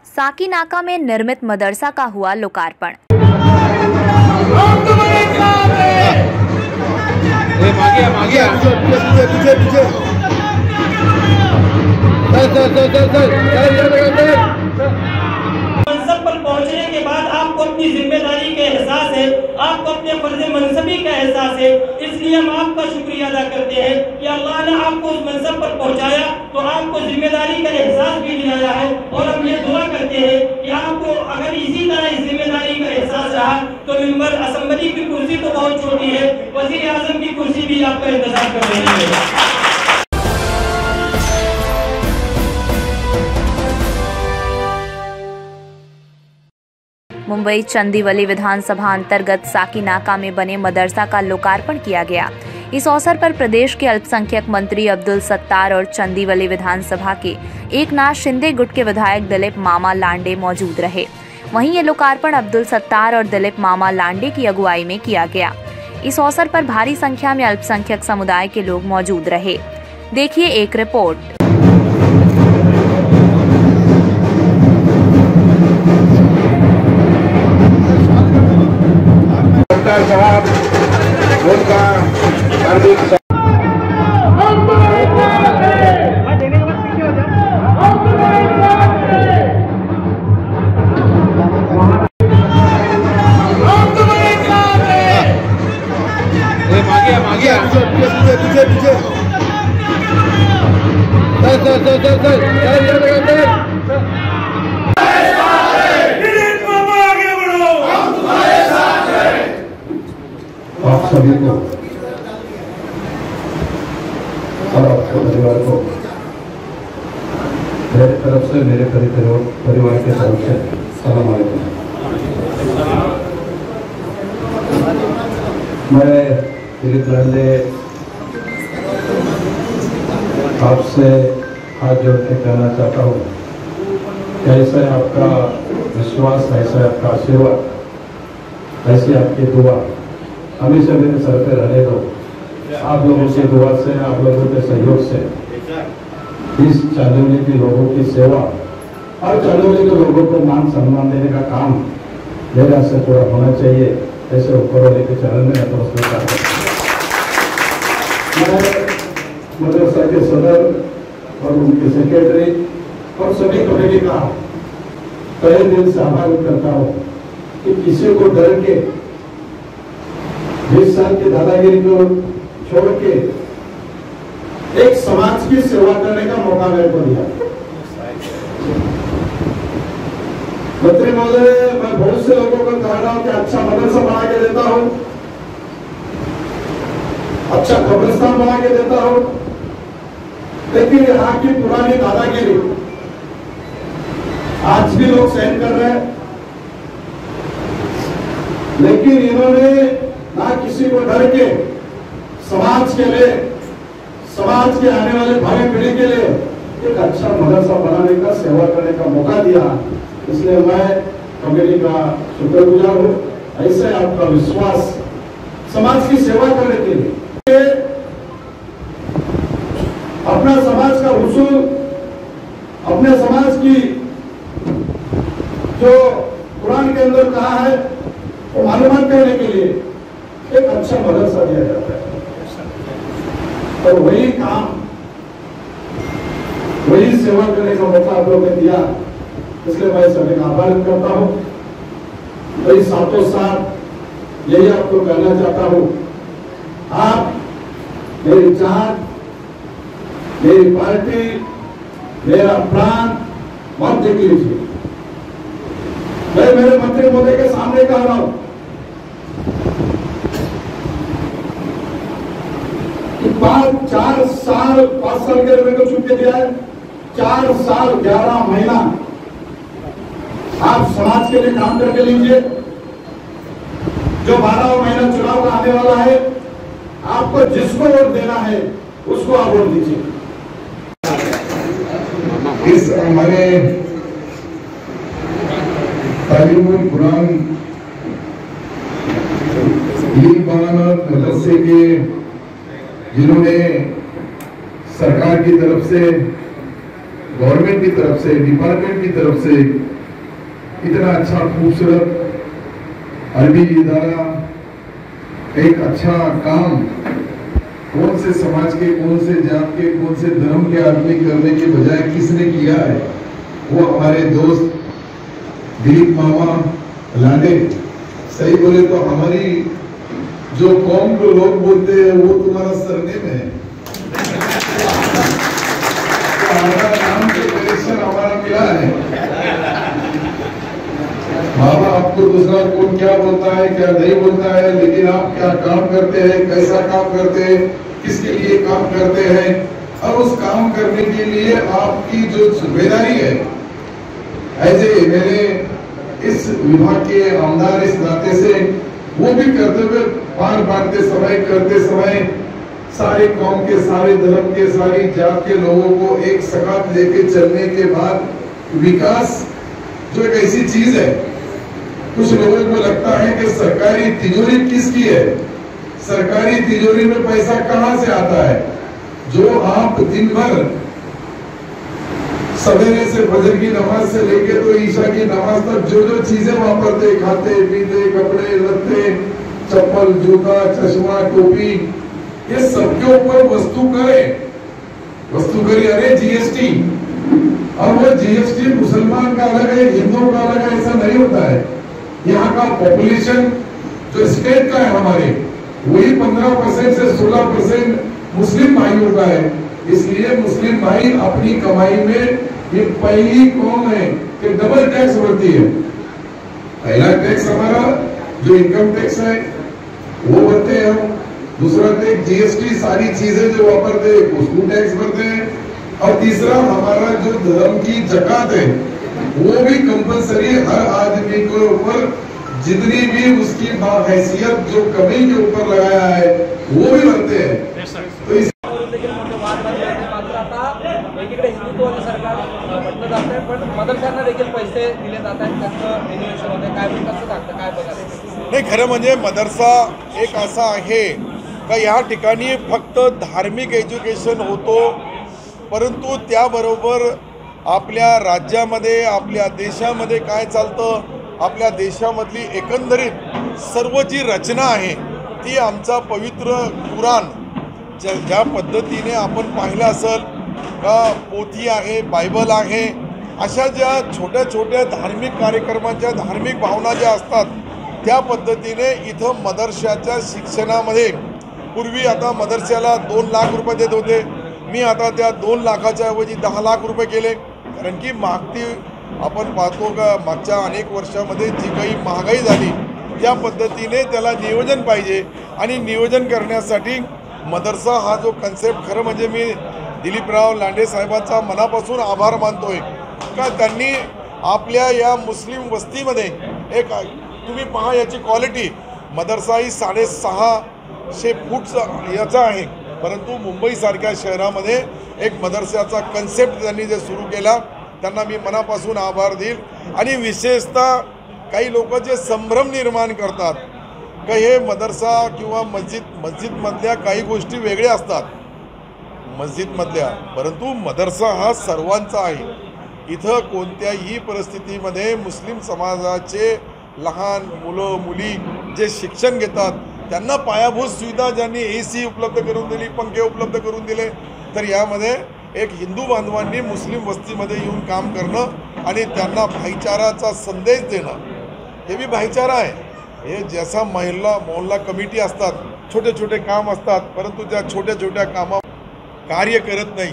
साकीनाका में निर्मित मदरसा का हुआ लोकार्पण। मनसब पर पहुंचने के बाद आपको अपनी जिम्मेदारी का एहसास है, आपको अपने फर्ज मनसबी का एहसास है। इसलिए हम आपका शुक्रिया अदा करते हैं कि अल्लाह ने आपको उस मनसब पर पहुंचाया तो आपको जिम्मेदारी का एहसास भी दिलाया है। और हम ये दुआ करते हैं कि आपको अगर इसी तरह इस जिम्मेदारी का एहसास रहा तो मिंबर असेंबली की कुर्सी तो बहुत छोटी है, वज़ीर आज़म की कुर्सी भी आपका इंतजार कर रही है। मुंबई चंदीवली विधानसभा अंतर्गत साकीनाका में बने मदरसा का लोकार्पण किया गया। इस अवसर पर प्रदेश के अल्पसंख्यक मंत्री अब्दुल सत्तार और चंदीवली विधानसभा के एकनाथ शिंदे गुट के विधायक दिलीप मामा लांडे मौजूद रहे। वहीं ये लोकार्पण अब्दुल सत्तार और दिलीप मामा लांडे की अगुवाई में किया गया। इस अवसर पर भारी संख्या में अल्पसंख्यक समुदाय के लोग मौजूद रहे। देखिए एक रिपोर्ट। साहब उनका हार्दिक आप सभी को और आपके परिवार को मेरे तरफ से, मेरे परिवार के तरफ से सलाम वालेकुम। मैं दिलीप लांडे आपसे हाथ जोड़ के कहना चाहता हूँ कि ऐसा आपका विश्वास, ऐसा आपका आशीर्वाद, ऐसी आपकी दुआ हमेशा मेरे सर पे रहने दो। आप लोगों की दुआ से, आप लोगों के सहयोग से इस चंदौली के लोगों की सेवा और चंदौली के लोगों को मान सम्मान देने का काम मेरे से पूरा होना चाहिए। ऐसे ऊपर वाले के चरण में नतमस्तक मैं मदरसा के सदर और उनके सेक्रेटरी और सभी कमेटी का तहे दिल से आभार करता हूँ कि किसी को डर के 20 साल की दादागिरी को छोड़ के एक समाज की सेवा करने का मौका मेरे को दिया। मंत्री महोदय, मैं बहुत से लोगों को कह रहा हूं कि अच्छा मदरसा बना के देता हूं, अच्छा कब्रिस्तान बना के देता हूं, लेकिन यहाँ की पुरानी दादागिरी आज भी लोग सहन कर रहे हैं। लेकिन इन्होंने ना किसी को डर के समाज के लिए, समाज के आने वाले भावी पीढ़ी के लिए एक अच्छा मदरसा बनाने का, सेवा करने का मौका दिया। इसलिए मैं कमेटी का शुक्रगुजार हूँ। ऐसे आपका विश्वास समाज की सेवा करने के लिए, अपना समाज का उसूल, अपने समाज की जो कुरान के अंदर कहा है वो मालूमात करने के लिए एक अच्छा मदरसा दिया जाता है। और वही काम, वही सेवा करने का मौका आप लोगों ने दिया, इसलिए मैं सभी का आभार करता हूं। वही साथों साथ यही आपको कहना चाहता हूं, आप मेरी जान, मेरी पार्टी, मेरा प्राण मत देख लीजिए। मैं मेरे मंत्री महोदय के सामने कह रहा हूं कि 4 साल 5 साल के मेरे को छुट्टी दिया है। 4 साल 11 महीना आप समाज के लिए काम करके लीजिए। जो 12वां महीना चुनाव का आने वाला है, आपको जिसको वोट देना है उसको आप वोट दीजिए। इस हमारे तालीमुल कुरान बाना मदरसे के जिन्होंने सरकार की तरफ से गवर्नमेंट की तरफ से, डिपार्टमेंट की तरफ से इतना अच्छा खूबसूरत अरबी इदारा, एक अच्छा काम कौन से समाज के, कौन से जात के, कौन से धर्म के आदमी करने के बजाय किसने किया है, वो हमारे दोस्त दिलीप मामा लांडे। सही बोले तो हमारी जो कौम को लोग बोलते हैं वो तुम्हारा सरनेम है, तो हमारा नाम के कनेक्शन हमारा मिला है। बाबा आपको दूसरा कौन क्या बोलता है क्या नहीं बोलता है, लेकिन आप क्या काम करते हैं, कैसा काम करते हैं, किसके लिए काम करते हैं, और उस काम करने के लिए आपकी जो जिम्मेदारी है एज ए एमएलए, इस विभाग के आमदार इस नाते से वो भी कर्तव्य पार पाड़ते समय, करते समय सारे कौम के, सारे धर्म के, सारी जात के लोगों को एक साथ लेके चलने के बाद विकास जो एक ऐसी चीज है, कुछ लोगों को लगता है कि सरकारी तिजोरी किसकी है, सरकारी तिजोरी में पैसा कहां से आता है। जो आप दिन भर सवेरे से फजर की नमाज से लेके तो ईशा की नमाज तक जो जो चीजें वापरते, खाते पीते, कपड़े लत्ते, चप्पल, जूता, चश्मा, टोपी, ये सबके ऊपर वस्तु करें अरे जीएसटी। और वो जीएसटी मुसलमान का अलग है, हिंदुओं का अलग है, ऐसा नहीं होता है। यहाँ का पॉपुलेशन जो स्टेट का है हमारे, वही 15% से 16% मुस्लिम भाइयों का है। इसलिए मुस्लिम भाई अपनी कमाई में ये पहली कौम है कि डबल टैक्स भरती है। पहला टैक्स हमारा जो इनकम टैक्स है वो भरते हैं हम, दूसरा टैक्स जीएसटी, सारी चीजें जो वापरते हैं उसको टैक्स भरते हैं, और तीसरा हमारा जो धर्म की ज़कात है वो भी कंपलसरी हर आदमी के ऊपर, जितनी भी उसकी हैसियत जो कमी के ऊपर लगाया है वो भी भरते हैं। तो इस एकीकडे हिंदुत्ववादी सरकार म्हटलं जात आहे, पण मदरशांना देखील पैसे दिले जात आहेत, त्यांचं रिन्युएशन होते, काय कसं सांगतं, काय बघायला? नाही, खरं म्हणजे मदरसा एक असा आहे का या ठिकाणी फक्त धार्मिक एज्युकेशन होतो, परंतु त्याबरोबर आपल्या राज्यामध्ये, आपल्या देशामध्ये काय चालतं, आपल्या देशामधली एकंदरीत सर्व जी रचना आहे ती आमचा पवित्र कुराण ज्या पद्धतीने आपण पाहिलं असेल का, पोथी आहे, बायबल आहे, अशा ज्या छोट्या छोट्या धार्मिक कार्यक्रमांच्या धार्मिक भावना ज्या असतात त्या पद्धतीने इथं मदरशाच्या शिक्षणामध्ये पूर्वी आता मदरशाला 2 लाख रुपये देत होते, मी आता त्या 2 लाखाच्या ऐवजी 10 लाख रुपये केले। कारण की मागती आपण पाहतो का मागच्या अनेक वर्षामध्ये जी काही महागाई झाली त्या पद्धतीने त्याला नियोजन पाहिजे, आणि नियोजन करण्यासाठी मदरसा हा जो कन्सेप्ट, खरं म्हणजे मी दिलीपराव लांडे साहेबांचा मनापासून आभार मानतोय का त्यांनी आपल्या या मुस्लिम वस्तीमध्ये एक, तुम्ही पहा याची क्वालिटी, मदरसा ही 650 फूट याचा आहे, परंतु मुंबईसारख्या शहरामध्ये एक मदरसाचा कन्सेप्ट त्यांनी जे सुरू केला त्यांना मी मनापासून आभार देईल। आणि विशेषतः काही लोक जे संभ्रम निर्माण करतात का हे मदरसा किंवा मस्जिदमधल्या काही गोष्टी वेगळ्या असतात मस्जिदमधल्या, परंतु मदरसा हा सर्वांचा आहे। इथं कोणत्याही परिस्थितीमध्ये मुस्लिम समाजाचे लहान मुलं मुली जे शिक्षण घेतात त्यांना पायाभूत सुविधा ज्यांनी AC उपलब्ध करून दिली, पंखे उपलब्ध करून दिले, तर यामध्ये एक हिंदू बांधवांनी मुस्लिम वस्तीमध्ये येऊन काम करणं आणि त्यांना भाईचाराचा संदेश देणं, हे भी भाईचारा आहे। हे जैसा मोहल्ला कमिटी असतात, छोटे छोटे काम असतात, परंतु त्या छोट्या छोट्या कामा कार्य करत नाही,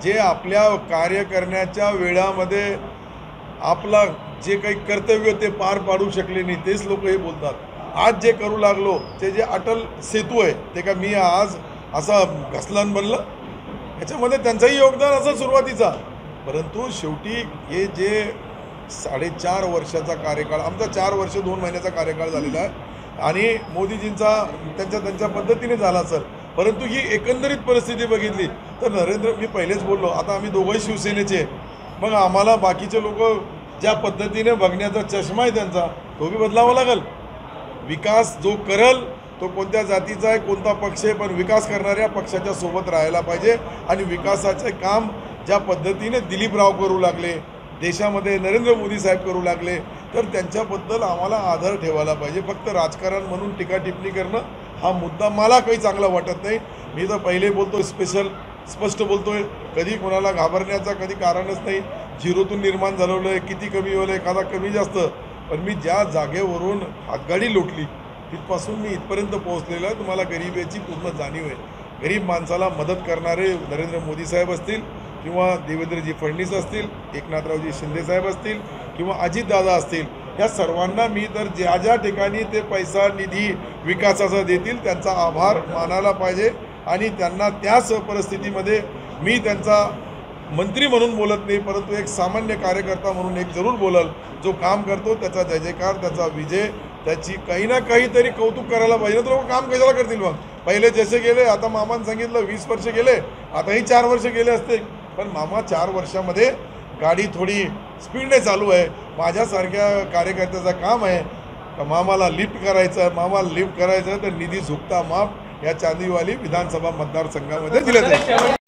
जे आपल्या कार्य करण्याच्या वेळामध्ये आपला जे काही कर्तव्य ते पार पाडू शकले नाही तेच लोक हे बोलतात। आज जे करू लागलो ते जे अटल सेतू आहे ते का मी आज असा घसलन बनलं, याच्यामध्ये त्यांचंही योगदान असं सुरुवातीचा, परंतु शेवटी हे जे 4.5 वर्षाचा कार्यकाळ, आमचा 4 वर्ष 2 महिन्याचा कार्यकाळ झालेला आहे आणि मोदीजींचा त्यांच्या पद्धतीने झाला सर, परंतु ही एकंदरीत परिस्थिती बघितली तर मी पहिलेच बोललो, आता आम्ही दोघंही शिवसेनेचे, मग आम्हाला बाकीचे लोक ज्या पद्धतीने बघण्याचा चष्मा आहे त्यांचा तो भी बदलावा लागेल। विकास जो करल तो कोणत्या जातीचा आहे, कोणता पक्ष आहे, पण विकास करणाऱ्या पक्षाच्या सोबत राहायला पाहिजे आणि विकासाचे काम ज्या पद्धतीने दिलीपराव करू लागले, देशामध्ये नरेंद्र मोदी साहेब करू लागले, तर त्यांच्याबद्दल आम्हाला आदर ठेवायला पाहिजे. फक्त राजकारण म्हणून टीका टिप्पणी करणं हा मुद्दा मला काही चांगला वाटत नाही. मी तर पहिले बोलतो, स्पष्ट बोलतोय, कधी कोणाला घाबरण्याचा कधी कारणच नाही. झिरोतून निर्माण झालेलं आहे, किती कमी होलं एखादा कमी जास्त, पण मी ज्या जागेवरून हातगाडी लोटली तिथपासून मी इथपर्यंत पोहोचलेलो आहे. तुम्हाला गरिबीची पूर्ण जाणीव आहे. गरीब माणसाला मदत करणारे नरेंद्र मोदी साहेब असतील किंवा देवेंद्रजी फडणवीस असतील, एकनाथरावजी शिंदे साहेब असतील किंवा अजितदादा असतील, या सर्वांना मी तर ज्या ज्या ठिकाणी ते पैसा निधी विकासाचा देतील त्यांचा आभार मानायला पाहिजे. आणि त्यांना त्याच परिस्थितीमध्ये मी त्यांचा मंत्री म्हणून बोलत नाही, परंतु एक सामान्य कार्यकर्ता म्हणून एक जरूर बोलल. जो काम करतो त्याचा जय जयकार, त्याचा विजय, त्याची काही ना काहीतरी कौतुक करायला पाहिजे. तर काम कशाला करतील मग? पहिले जसे गेले, आता मामानं सांगितलं 20 वर्ष गेले, आताही 4 वर्ष गेले असते, पण मामा 4 वर्षामध्ये गाडी थोडी स्पीडने चालू आहे. माझ्यासारख्या कार्यकर्त्याचं काम आहे का मामाला लिफ्ट करायचं आहे, मामाला लिफ्ट करायचं तर निधी झुकता माफ या चांदीवाली विधानसभा मतदारसंघामध्ये दिले जाईल.